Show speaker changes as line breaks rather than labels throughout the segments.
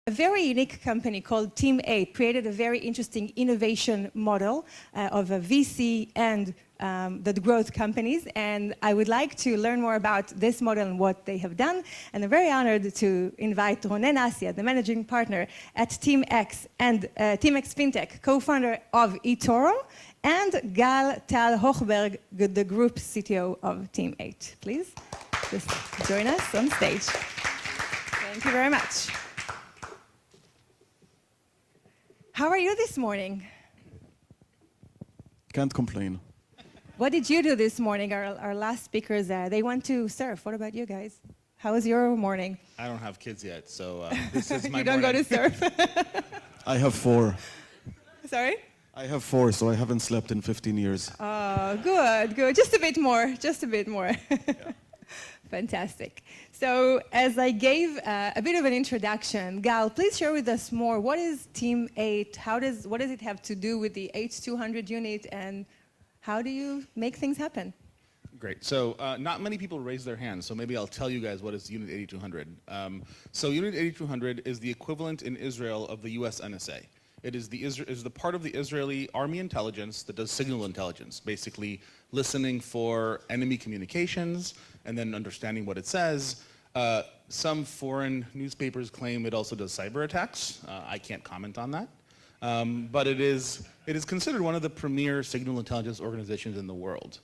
a very unique company called Team8 created a very interesting innovation model of a VC and the growth companies, and I would like to learn more about this model and what they have done, and I'm very honored to invite Ronen, Assia, the managing partner at Team8 and Team8 Fintech, co-founder of eToro, and Gal Tal-Hochberg, the group CTO of Team8. Please just join us on stage. Thank you very much. How are you this morning?
Can't complain.
What did you do this morning? Our last speakers, they went to surf. What about you guys? How was your morning?
I don't have kids yet, so this is my
You don't
morning.
go to surf?
I have 4.
Sorry?
I have 4, so I haven't slept in 15 years.
Oh, good, good. Just a bit more, just a bit more.
Yeah.
Fantastic. So as I gave a bit of an introduction, Gal, please share with us more. What is Team8? What does it have to do with the H200 unit, and how do you make things happen?
Great. So not many people raise their hands, so maybe I'll tell you guys what is Unit 8200. So Unit 8200 is the equivalent in Israel of the US NSA. It is the part of the Israeli army intelligence that does signal intelligence, basically listening for enemy communications and then understanding what it says. Some foreign newspapers claim it also does cyber attacks. I can't comment on that. But it is considered one of the premier signal intelligence organizations in the world.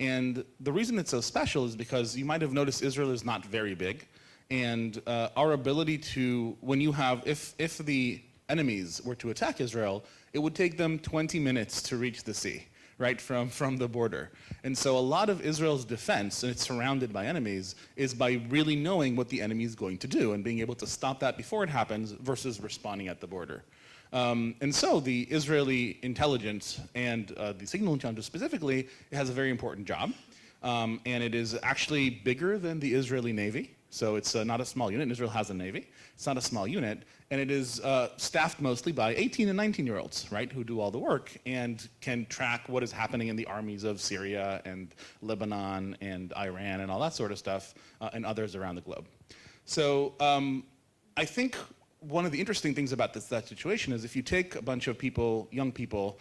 And the reason it's so special is because you might have noticed Israel is not very big. And our ability to, when you have, if the enemies were to attack Israel, it would take them 20 minutes to reach the sea, right, from the border. And so a lot of Israel's defense, and it's surrounded by enemies, is by really knowing what the enemy is going to do and being able to stop that before it happens versus responding at the border. And so the Israeli intelligence and the signal intelligence specifically, it has a very important job. And it is actually bigger than the Israeli Navy. So it's not a small unit. Israel has a Navy. It's not a small unit. And it is staffed mostly by 18 and 19-year-olds, right, who do all the work and can track what is happening in the armies of Syria and Lebanon and Iran and all that sort of stuff and others around the globe. So I think one of the interesting things about that situation is if you take a bunch of people, young people,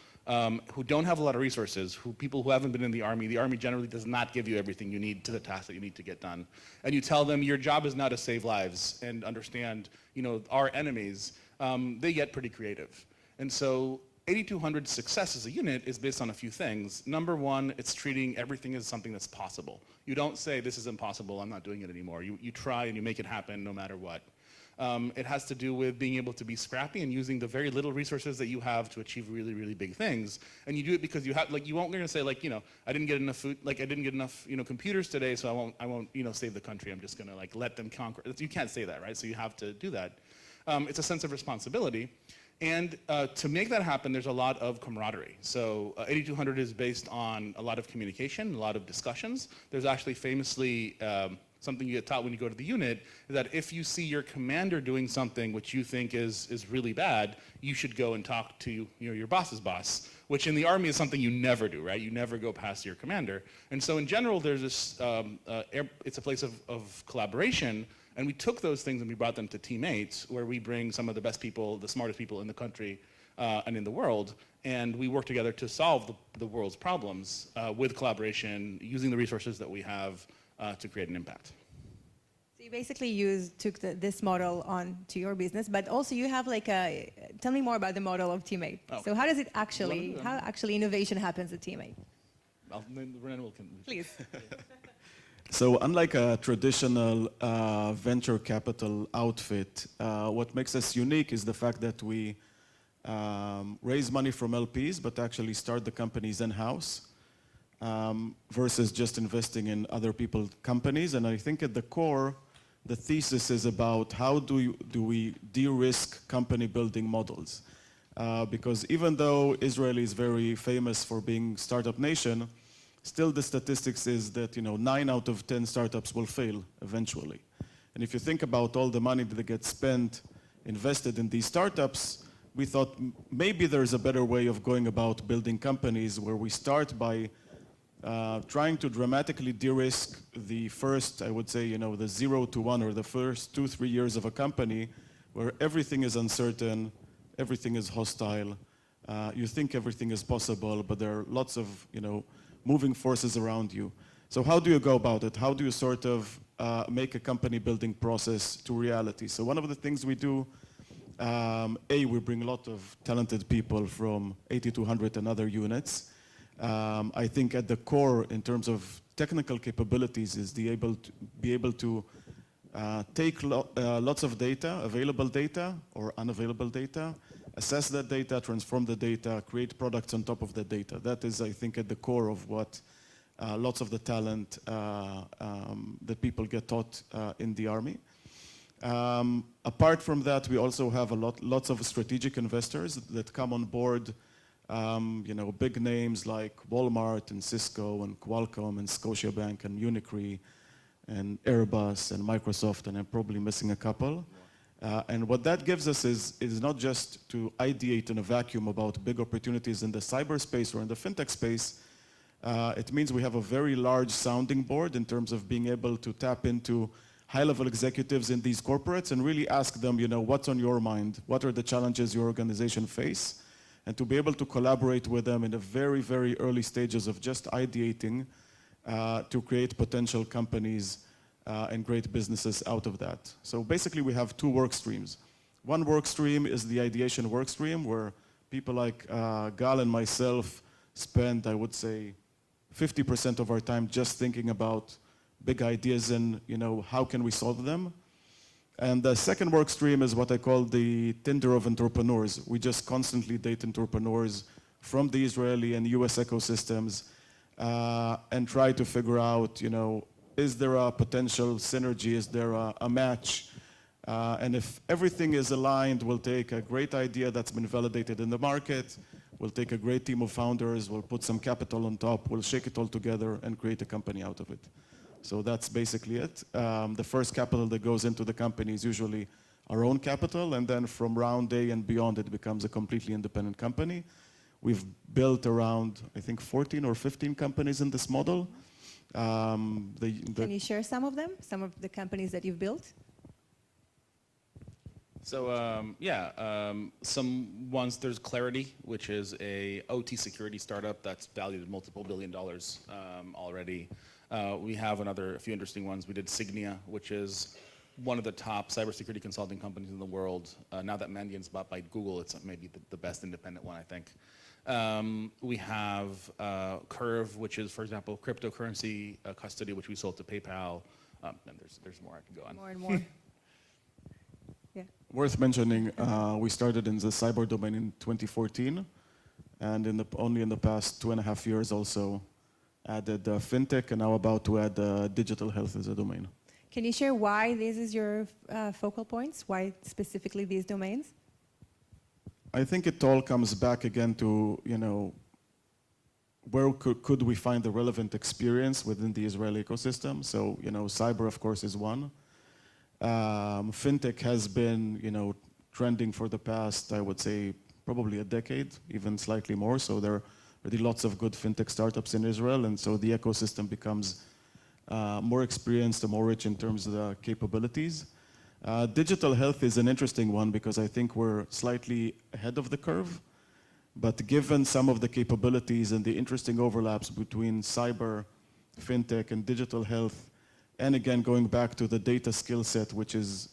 who don't have a lot of resources, people who haven't been in the army generally does not give you everything you need to the task that you need to get done. And you tell them your job is now to save lives and understand, our enemies, they get pretty creative. And so 8200's success as a unit is based on a few things. Number one, it's treating everything as something that's possible. You don't say, this is impossible, I'm not doing it anymore. You try and you make it happen no matter what. It has to do with being able to be scrappy and using the very little resources that you have to achieve really, really big things. And you do it because you have, you won't gonna say I didn't get enough food, I didn't get enough, computers today, so I won't, save the country. I'm just gonna let them conquer. You can't say that, right? So you have to do that. It's a sense of responsibility. And to make that happen, there's a lot of camaraderie. So 8200 is based on a lot of communication, a lot of discussions. There's actually famously something you get taught when you go to the unit, is that if you see your commander doing something which you think is really bad, you should go and talk to your boss's boss, which in the army is something you never do, right? You never go past your commander. And so in general, there's this, it's a place of collaboration, and we took those things and we brought them to Team8, where we bring some of the best people, the smartest people in the country and in the world, and we work together to solve the world's problems with collaboration, using the resources that we have to create an impact.
So you basically took this model on to your business, but also you have tell me more about the model of Team8. Oh. So how does it actually, innovation happens at Team8? Please.
So unlike a traditional venture capital outfit, what makes us unique is the fact that we raise money from LPs, but actually start the companies in-house. Versus just investing in other people's companies. And I think at the core, the thesis is about how do we de-risk company building models. Because even though Israel is very famous for being startup nation, still the statistics is that 9 out of 10 startups will fail eventually. And if you think about all the money that gets spent, invested in these startups, we thought maybe there's a better way of going about building companies where we start by trying to dramatically de-risk the first, I would say, the 0 to 1 or the first 2-3 years of a company where everything is uncertain, everything is hostile. You think everything is possible, but there are lots of moving forces around you. So how do you go about it? How do you sort of make a company building process to reality? So one of the things we do, we bring a lot of talented people from 8200 and other units. I think at the core, in terms of technical capabilities, is be able to take lots of data, available data or unavailable data, assess that data, transform the data, create products on top of the data. That is, I think, at the core of what lots of the talent that people get taught in the army. Apart from that, we also have lots of strategic investors that come on board. Big names like Walmart and Cisco and Qualcomm and Scotiabank and Unicre and Airbus and Microsoft, and I'm probably missing a couple. And what that gives us is not just to ideate in a vacuum about big opportunities in the cyberspace or in the fintech space. It means we have a very large sounding board in terms of being able to tap into high-level executives in these corporates and really ask them, what's on your mind? What are the challenges your organization face? And to be able to collaborate with them in the very, very early stages of just ideating to create potential companies and great businesses out of that. So basically we have two work streams. One work stream is the ideation work stream, where people like Gal and myself spend, I would say, 50% of our time just thinking about big ideas and how can we solve them. And the second work stream is what I call the Tinder of entrepreneurs. We just constantly date entrepreneurs from the Israeli and US ecosystems and try to figure out, is there a potential synergy? Is there a match? And if everything is aligned, we'll take a great idea that's been validated in the market, we'll take a great team of founders, we'll put some capital on top, we'll shake it all together and create a company out of it. So that's basically it. The first capital that goes into the company is usually our own capital, and then from round A and beyond, it becomes a completely independent company. We've built around, I think, 14 or 15 companies in this model.
Can you share some of them, some of the companies that you've built?
So some ones, there's Clarity, which is a OT security startup that's valued at multiple $1 billion already. We have a few interesting ones. We did Signia, which is one of the top cybersecurity consulting companies in the world. Now that Mandiant's bought by Google, it's maybe the best independent one, I think. We have Curve, which is, for example, cryptocurrency custody, which we sold to PayPal. And there's more I can go on.
More and more. Yeah.
Worth mentioning, we started in the cyber domain in 2014, and only in the past 2.5 years also added fintech, and now about to add digital health as a domain.
Can you share why this is your focal points? Why specifically these domains?
I think it all comes back again to, where could we find the relevant experience within the Israeli ecosystem? So, cyber, of course, is one. Fintech has been, trending for the past, I would say, probably a decade, even slightly more. So there are already lots of good fintech startups in Israel, and so the ecosystem becomes more experienced and more rich in terms of the capabilities. Digital health is an interesting one because I think we're slightly ahead of the curve. But given some of the capabilities and the interesting overlaps between cyber, fintech, and digital health, and again, going back to the data skill set, which is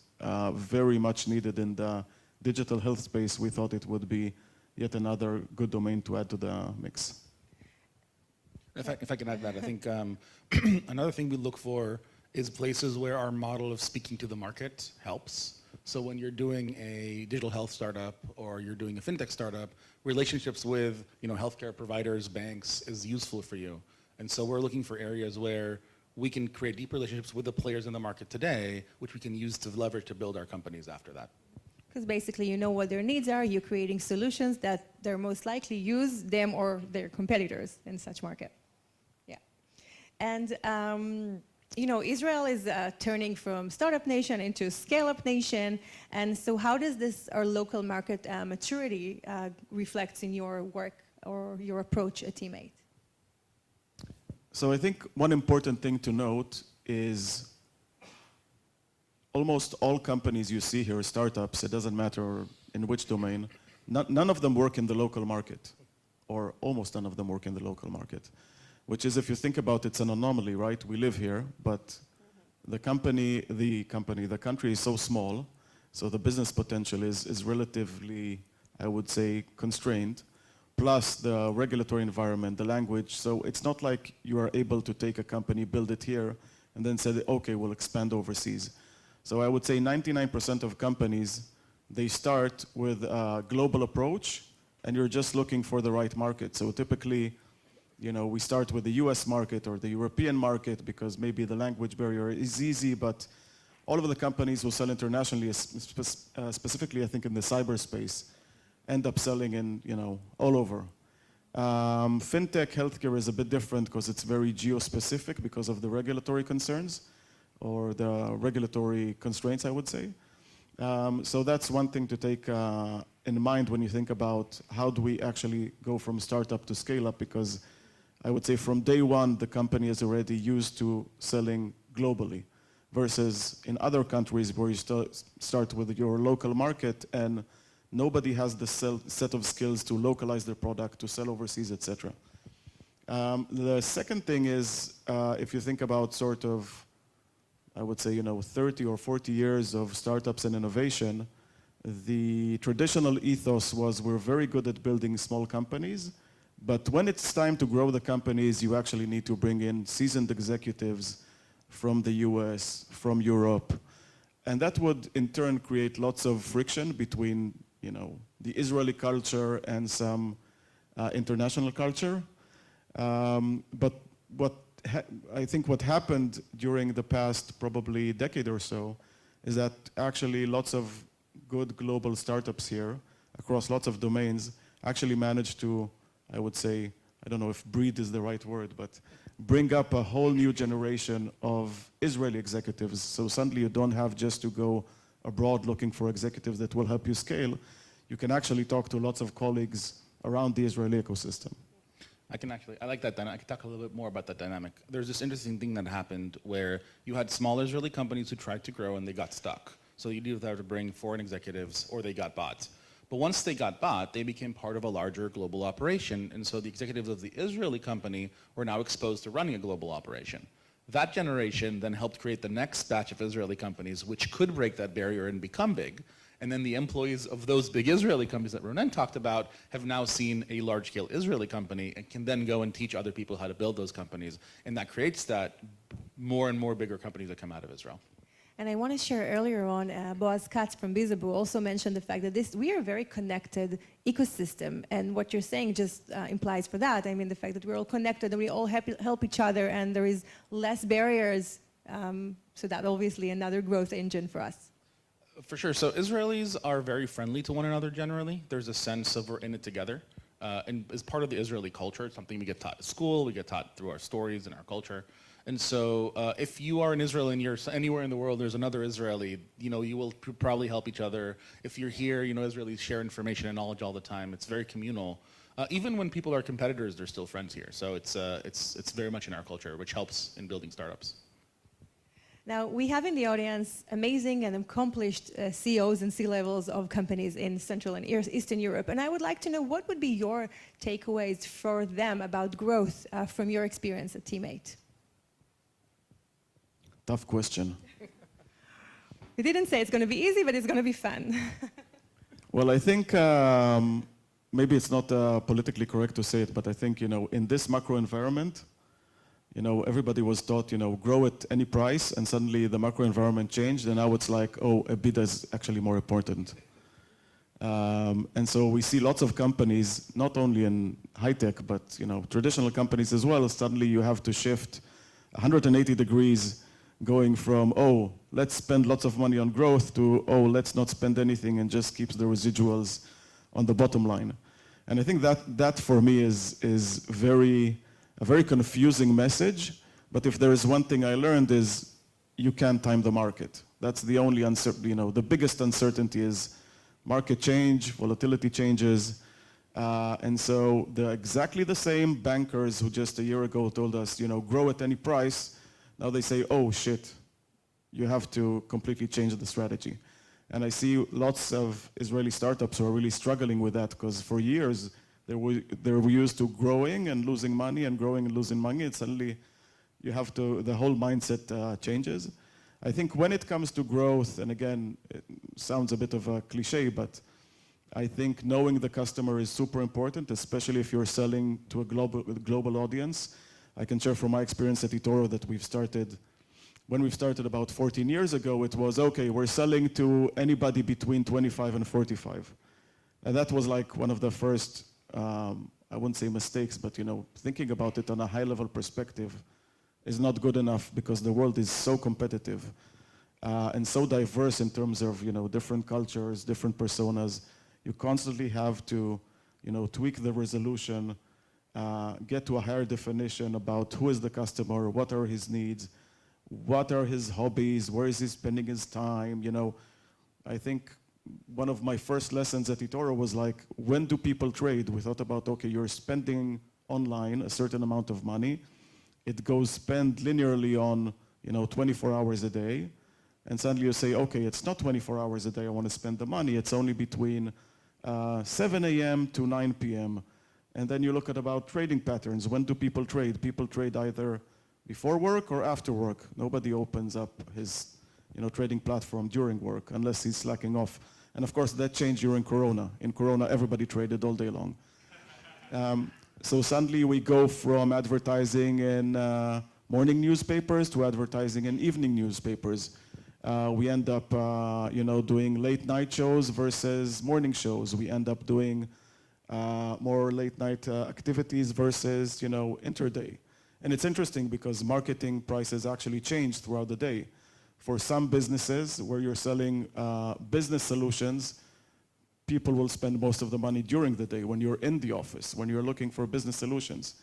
very much needed in the digital health space, we thought it would be yet another good domain to add to the mix.
If I can add that, I think another thing we look for is places where our model of speaking to the market helps. So when you're doing a digital health startup or you're doing a fintech startup, relationships with healthcare providers, banks is useful for you. And so we're looking for areas where we can create deep relationships with the players in the market today, which we can use to leverage to build our companies after that.
Because basically you know what their needs are, you're creating solutions that they're most likely use them or their competitors in such market. Yeah. And Israel is turning from startup nation into scale-up nation. And so how does this, our local market maturity reflects in your work or your approach at Team8?
So I think one important thing to note is almost all companies you see here, startups, it doesn't matter in which domain, none of them work in the local market, or almost none of them work in the local market, which is, if you think about it, it's an anomaly, right? We live here, but the country is so small, so the business potential is relatively, I would say, constrained, plus the regulatory environment, the language. So it's not like you are able to take a company, build it here, and then say, okay, we'll expand overseas. So I would say 99% of companies, they start with a global approach, and you're just looking for the right market. So typically, we start with the US market or the European market because maybe the language barrier is easy, but all of the companies who sell internationally, specifically I think in the cyberspace, end up selling in, all over. Fintech healthcare is a bit different because it's very geo-specific because of the regulatory concerns or the regulatory constraints, I would say. So that's one thing to take in mind when you think about how do we actually go from startup to scale up, because I would say from day one, the company is already used to selling globally versus in other countries where you start with your local market and nobody has the set of skills to localize their product, to sell overseas, etc. The second thing is, if you think about sort of, I would say, 30 or 40 years of startups and innovation, the traditional ethos was we're very good at building small companies, but when it's time to grow the companies, you actually need to bring in seasoned executives from the US, from Europe, and that would in turn create lots of friction between the Israeli culture and some international culture. But I think what happened during the past probably decade or so is that actually lots of good global startups here across lots of domains actually managed to, I would say, I don't know if breed is the right word, but bring up a whole new generation of Israeli executives. So suddenly you don't have just to go abroad looking for executives that will help you scale. You can actually talk to lots of colleagues around the Israeli ecosystem.
I like that dynamic. I can talk a little bit more about that dynamic. There's this interesting thing that happened where you had small Israeli companies who tried to grow and they got stuck. So you either have to bring foreign executives or they got bought. But once they got bought, they became part of a larger global operation. And so the executives of the Israeli company were now exposed to running a global operation. That generation then helped create the next batch of Israeli companies, which could break that barrier and become big. And then the employees of those big Israeli companies that Ronen talked about have now seen a large-scale Israeli company and can then go and teach other people how to build those companies. And that creates that more and more bigger companies that come out of Israel.
And I want to share earlier on, Boaz Katz from Bizabu also mentioned the fact that we are a very connected ecosystem. And what you're saying just implies for that. I mean, the fact that we're all connected and we all help each other and there is less barriers. So that obviously another growth engine for us.
For sure. So Israelis are very friendly to one another generally. There's a sense of we're in it together. And as part of the Israeli culture, it's something we get taught at school, we get taught through our stories and our culture. And so if you are in Israel and you're anywhere in the world, there's another Israeli, you will probably help each other. If you're here, Israelis share information and knowledge all the time. It's very communal. Even when people are competitors, they're still friends here. So it's very much in our culture, which helps in building startups.
Now, we have in the audience amazing and accomplished CEOs and C-levels of companies in Central and Eastern Europe. And I would like to know what would be your takeaways for them about growth from your experience at Team8?
Tough question.
You didn't say it's going to be easy, but it's going to be fun.
Well, I think maybe it's not politically correct to say it, but I think, in this macro environment, everybody was taught, grow at any price, and suddenly the macro environment changed, and now it's like, oh, EBITDA is actually more important. And so we see lots of companies, not only in high tech, but traditional companies as well. Suddenly you have to shift 180 degrees, going from, oh, let's spend lots of money on growth to, oh, let's not spend anything and just keep the residuals on the bottom line. And I think that for me is a very confusing message, but if there is one thing I learned is you can't time the market. That's the only uncertainty, the biggest uncertainty is market change, volatility changes, and so exactly the same bankers who just a year ago told us, grow at any price, now they say, oh shit, you have to completely change the strategy. And I see lots of Israeli startups who are really struggling with that because for years they were used to growing and losing money and growing and losing money, and suddenly you have to, the whole mindset changes. I think when it comes to growth, and again, it sounds a bit of a cliche, but I think knowing the customer is super important, especially if you're selling to a global audience. I can share from my experience at eToro that when we've started about 14 years ago, it was, okay, we're selling to anybody between 25 and 45. And that was like one of the first, I wouldn't say mistakes, but thinking about it on a high level perspective is not good enough because the world is so competitive and so diverse in terms of different cultures, different personas. You constantly have to tweak the resolution, get to a higher definition about who is the customer, what are his needs, what are his hobbies, where is he spending his time. I think one of my first lessons at eToro was like, when do people trade? We thought about, okay, you're spending online a certain amount of money. It goes spent linearly on 24 hours a day. And suddenly you say, okay, it's not 24 hours a day I want to spend the money. It's only between 7 a.m. to 9 p.m. And then you look at about trading patterns. When do people trade? People trade either before work or after work. Nobody opens up his trading platform during work unless he's slacking off. And of course, that changed during Corona. In Corona, everybody traded all day long. So suddenly we go from advertising in morning newspapers to advertising in evening newspapers. We end up doing late night shows versus morning shows. We end up doing more late night activities versus interday. And it's interesting because marketing prices actually change throughout the day. For some businesses where you're selling business solutions, people will spend most of the money during the day when you're in the office, when you're looking for business solutions.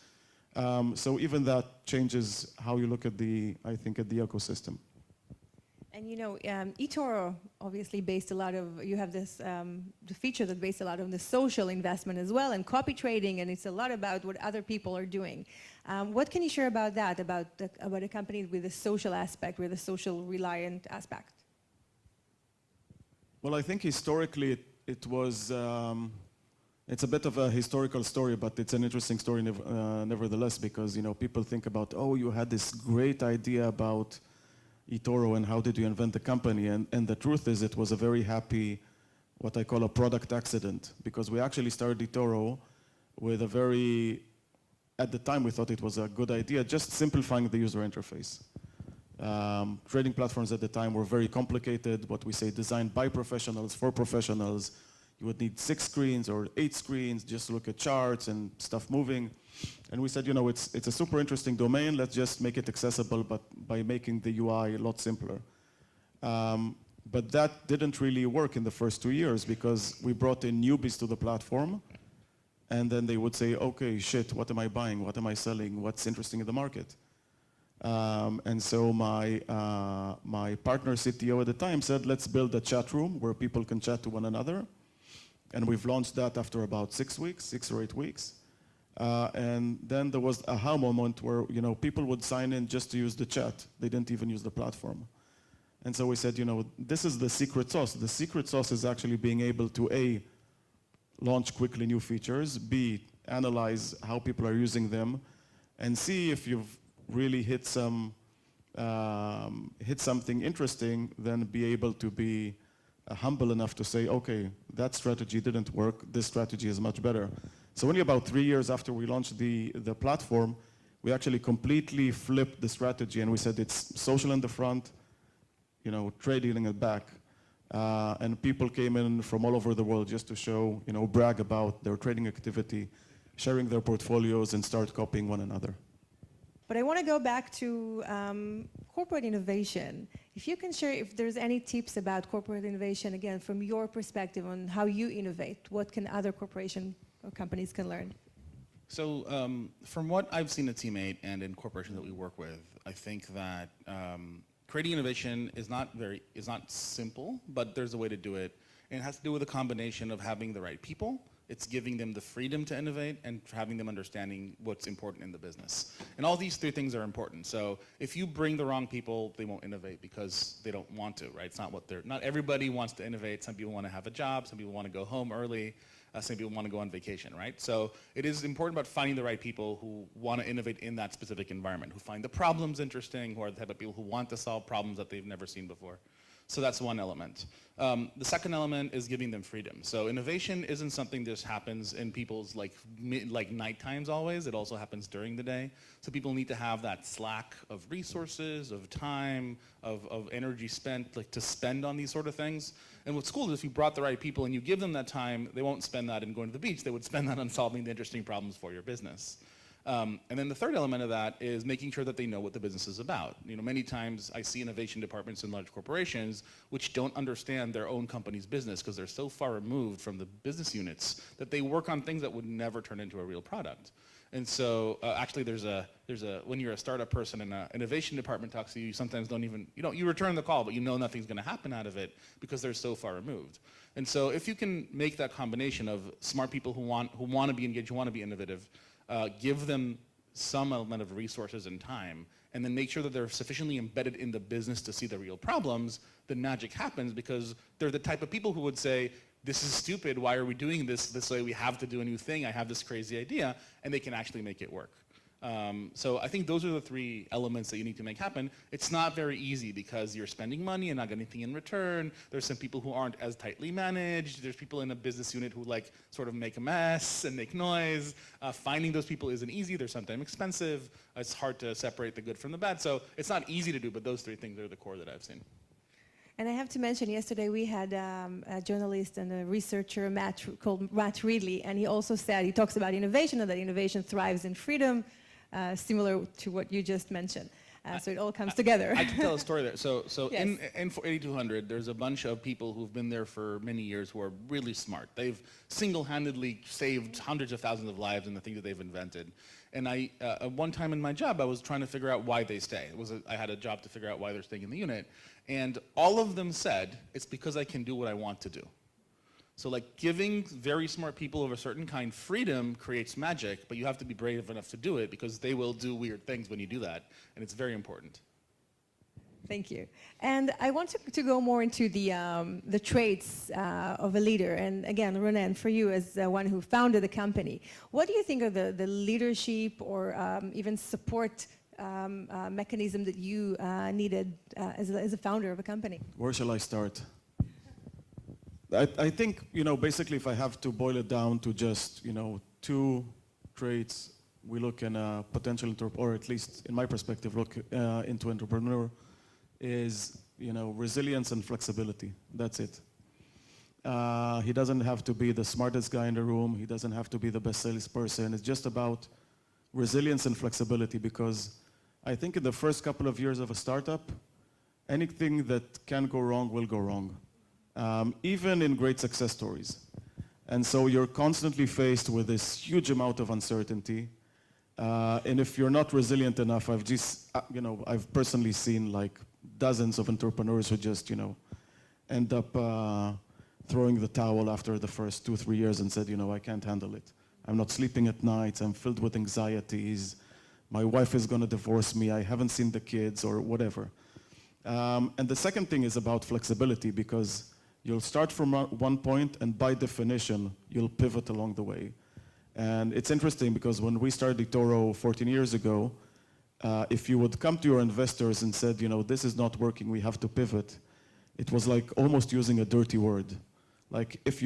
So even that changes how you look at I think at the ecosystem.
And eToro obviously based a lot of, you have this, the feature that based a lot on the social investment as well and copy trading, and it's a lot about what other people are doing. What can you share about that, about a company with a social aspect, with a social reliant aspect?
Well, I think historically it was, it's a bit of a historical story, but it's an interesting story nevertheless, because people think about, oh, you had this great idea about eToro and how did you invent the company, and the truth is it was a very happy, what I call a product accident, because we actually started eToro with a very, at the time we thought it was a good idea, just simplifying the user interface. Trading platforms at the time were very complicated, what we say designed by professionals for professionals. You would need 6 screens or 8 screens just to look at charts and stuff moving. And we said, it's a super interesting domain, let's just make it accessible, but by making the UI a lot simpler. But that didn't really work in the first 2 years because we brought in newbies to the platform, and then they would say, okay, shit, what am I buying? What am I selling? What's interesting in the market? And so my partner CTO at the time said, let's build a chat room where people can chat to one another. And we've launched that after about 6 or 8 weeks. And then there was a aha moment where people would sign in just to use the chat. They didn't even use the platform. And so we said, this is the secret sauce. The secret sauce is actually being able to A, launch quickly new features, B, analyze how people are using them, and C, if you've really hit something interesting, then be able to be humble enough to say, okay, that strategy didn't work, this strategy is much better. So only about 3 years after we launched the platform, we actually completely flipped the strategy and we said it's social in the front, trading in the back. And people came in from all over the world just to show, brag about their trading activity, sharing their portfolios and start copying one another.
But I want to go back to corporate innovation. If you can share if there's any tips about corporate innovation, again, from your perspective on how you innovate, what can other corporations or companies can learn?
So from what I've seen at Team8 and in corporations that we work with, I think that creating innovation is not simple, but there's a way to do it. And it has to do with a combination of having the right people It's giving them the freedom to innovate and having them understanding what's important in the business. And all these three things are important. So if you bring the wrong people, they won't innovate because they don't want to, right? It's not what not everybody wants to innovate. Some people want to have a job. Some people want to go home early. Some people want to go on vacation, right? So it is important about finding the right people who want to innovate in that specific environment, who find the problems interesting, who are the type of people who want to solve problems that they've never seen before. So that's one element. The second element is giving them freedom. So innovation isn't something that just happens in people's like night times always. It also happens during the day. So people need to have that slack of resources, of time, of energy spent to spend on these sort of things. And what's cool is if you brought the right people and you give them that time, they won't spend that in going to the beach. They would spend that on solving the interesting problems for your business. And then the third element of that is making sure that they know what the business is about. Many times I see innovation departments in large corporations which don't understand their own company's business because they're so far removed from the business units that they work on things that would never turn into a real product. And so actually when you're a startup person and an innovation department talks to you, you sometimes you return the call, but you know nothing's going to happen out of it because they're so far removed. And so if you can make that combination of smart people who want to be engaged, who want to be innovative, give them some element of resources and time, and then make sure that they're sufficiently embedded in the business to see the real problems, then magic happens because they're the type of people who would say, this is stupid, why are we doing this way, we have to do a new thing, I have this crazy idea, and they can actually make it work. So I think those are the three elements that you need to make happen. It's not very easy because you're spending money and not getting anything in return. There's some people who aren't as tightly managed. There's people in a business unit who sort of make a mess and make noise. Finding those people isn't easy. They're sometimes expensive. It's hard to separate the good from the bad. So it's not easy to do, but those three things are the core that I've seen.
And I have to mention, yesterday we had a journalist and a researcher called Matt Ridley, and he also said, he talks about innovation and that innovation thrives in freedom, similar to what you just mentioned. So it all comes together.
I can tell a story there. So
Yes.
in 8200, there's a bunch of people who've been there for many years who are really smart. They've single-handedly saved hundreds of thousands of lives in the things that they've invented. And at one time in my job, I was trying to figure out why they stay. I had a job to figure out why they're staying in the unit. And all of them said, it's because I can do what I want to do. So giving very smart people of a certain kind freedom creates magic, but you have to be brave enough to do it because they will do weird things when you do that, and it's very important.
Thank you. And I want to go more into the traits of a leader. And again, Ronen, for you as one who founded the company, what do you think are the leadership or even support mechanism that you needed as a founder of a company?
Where shall I start? I think, basically if I have to boil it down to just, two traits we look in a potential or at least in my perspective, look into entrepreneur is, resilience and flexibility. That's it. He doesn't have to be the smartest guy in the room. He doesn't have to be the best salesperson. It's just about resilience and flexibility because I think in the first couple of years of a startup, anything that can go wrong will go wrong. Even in great success stories. And so you're constantly faced with this huge amount of uncertainty. And if you're not resilient enough, I've personally seen dozens of entrepreneurs who just, end up throwing the towel after the first 2-3 years and said, I can't handle it. I'm not sleeping at night. I'm filled with anxieties. My wife is going to divorce me. I haven't seen the kids or whatever. And the second thing is about flexibility because you'll start from one point and by definition, you'll pivot along the way. And it's interesting because when we started eToro 14 years ago, if you would come to your investors and said, this is not working, we have to pivot, it was like almost using a dirty word. If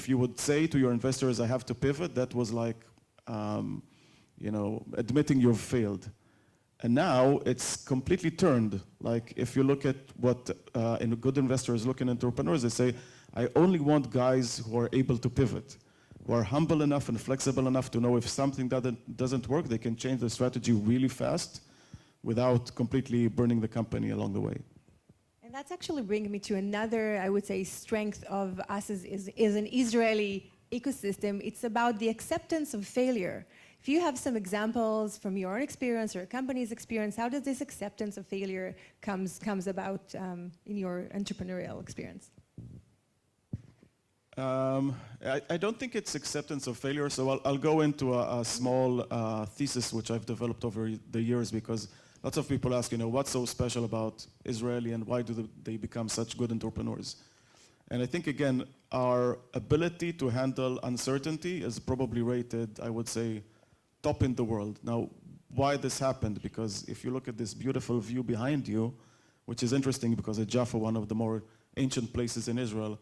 you would say to your investors, I have to pivot, that was like, admitting you've failed. And now it's completely turned. If you look at what good investors look at entrepreneurs, they say, I only want guys who are able to pivot, who are humble enough and flexible enough to know if something doesn't work, they can change the strategy really fast without completely burning the company along the way.
And that's actually bringing me to another, I would say, strength of us is an Israeli ecosystem. It's about the acceptance of failure. If you have some examples from your own experience or a company's experience, how does this acceptance of failure comes about in your entrepreneurial experience?
I don't think it's acceptance of failure, so I'll go into a small thesis which I've developed over the years, because lots of people ask, what's so special about Israeli and why do they become such good entrepreneurs? And I think, again, our ability to handle uncertainty is probably rated, I would say, top in the world. Now, why this happened? Because if you look at this beautiful view behind you, which is interesting because at Jaffa, one of the more ancient places in Israel,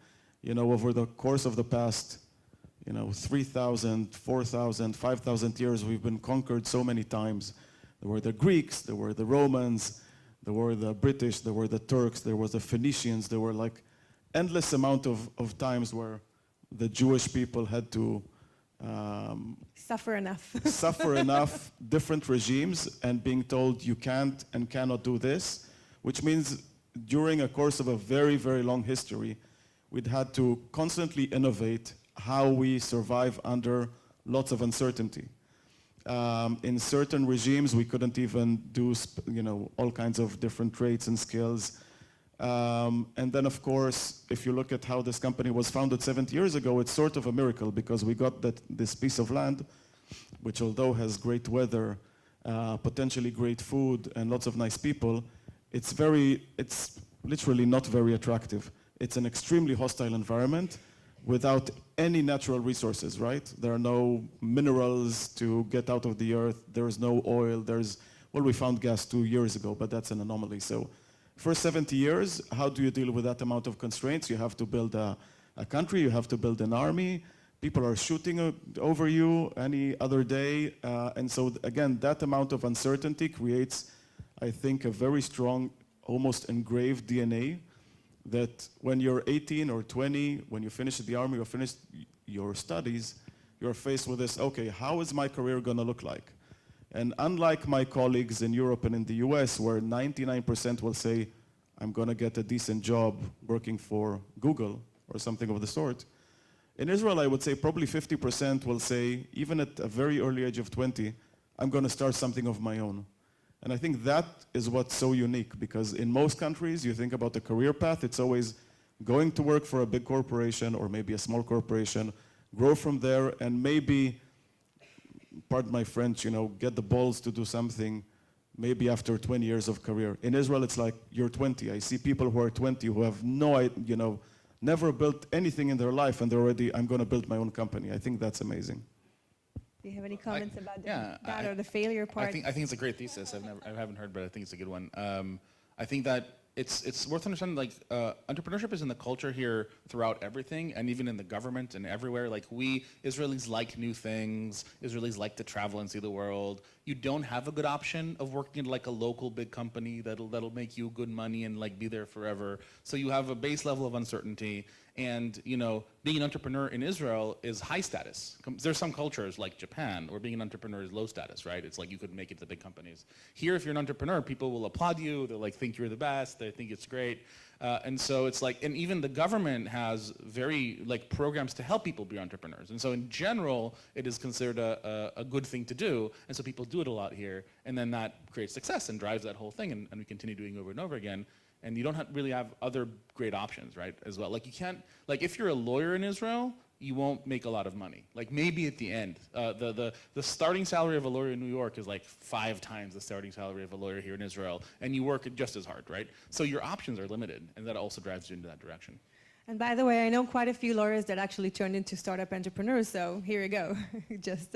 over the course of the past, 3,000, 4,000, 5,000 years, we've been conquered so many times. There were the Greeks, there were the Romans, there were the British, there were the Turks, there was the Phoenicians, there were like endless amount of times where the Jewish people had to
suffer enough.
suffer enough, different regimes, and being told you can't and cannot do this, which means during a course of a very, very long history, we'd had to constantly innovate how we survive under lots of uncertainty. In certain regimes, we couldn't even do all kinds of different traits and skills. And then, of course, if you look at how this company was founded 70 years ago, it's sort of a miracle because we got this piece of land, which although has great weather, potentially great food, and lots of nice people, it's literally not very attractive. It's an extremely hostile environment without any natural resources, right? There are no minerals to get out of the earth. There is no oil. We found gas 2 years ago, but that's an anomaly. So for 70 years, how do you deal with that amount of constraints? You have to build a country. You have to build an army. People are shooting over you any other day. And so, again, that amount of uncertainty creates, I think, a very strong, almost engraved DNA that when you're 18 or 20, when you finish the army or finish your studies, you're faced with this, okay, how is my career going to look like? And unlike my colleagues in Europe and in the US, where 99% will say, I'm going to get a decent job working for Google or something of the sort, in Israel, I would say probably 50% will say, even at a very early age of 20, I'm going to start something of my own. And I think that is what's so unique, because in most countries, you think about the career path, it's always going to work for a big corporation or maybe a small corporation, grow from there, and maybe, pardon my French, get the balls to do something maybe after 20 years of career. In Israel, it's like you're 20. I see people who are 20 who have never built anything in their life, and they're already, I'm going to build my own company. I think that's amazing.
Do you have any comments about that or the failure part?
I think it's a great thesis. I haven't heard, but I think it's a good one. I think that it's worth understanding, like, entrepreneurship is in the culture here throughout everything, and even in the government and everywhere. Like, we Israelis like new things. Israelis like to travel and see the world. You don't have a good option of working in like a local big company that'll make you good money and like be there forever. So you have a base level of uncertainty. And being an entrepreneur in Israel is high status. There's some cultures like Japan where being an entrepreneur is low status, right? It's like you could make it to big companies. Here, if you're an entrepreneur, people will applaud you. They'll like think you're the best. They think it's great. And so it's like, and even the government has very like programs to help people be entrepreneurs. And so in general, it is considered a good thing to do. And so people do it a lot here. And then that creates success and drives that whole thing. And we continue doing it over and over again. And you don't really have other great options, right, as well. Like, you can't, like, if you're a lawyer in Israel, you won't make a lot of money. Like, maybe at the end. The starting salary of a lawyer in New York is like 5 times the starting salary of a lawyer here in Israel, and you work just as hard, right? So your options are limited, and that also drives you into that direction.
And by the way, I know quite a few lawyers that actually turned into startup entrepreneurs, so here you go. Just,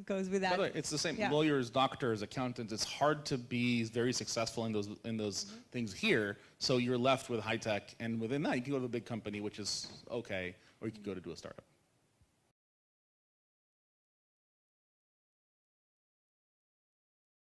goes with that.
By the way, it's the same. Yeah. Lawyers, doctors, accountants. It's hard to be very successful in those things here. So you're left with high tech, and within that, you can go to a big company, which is okay, or you can go to do a startup.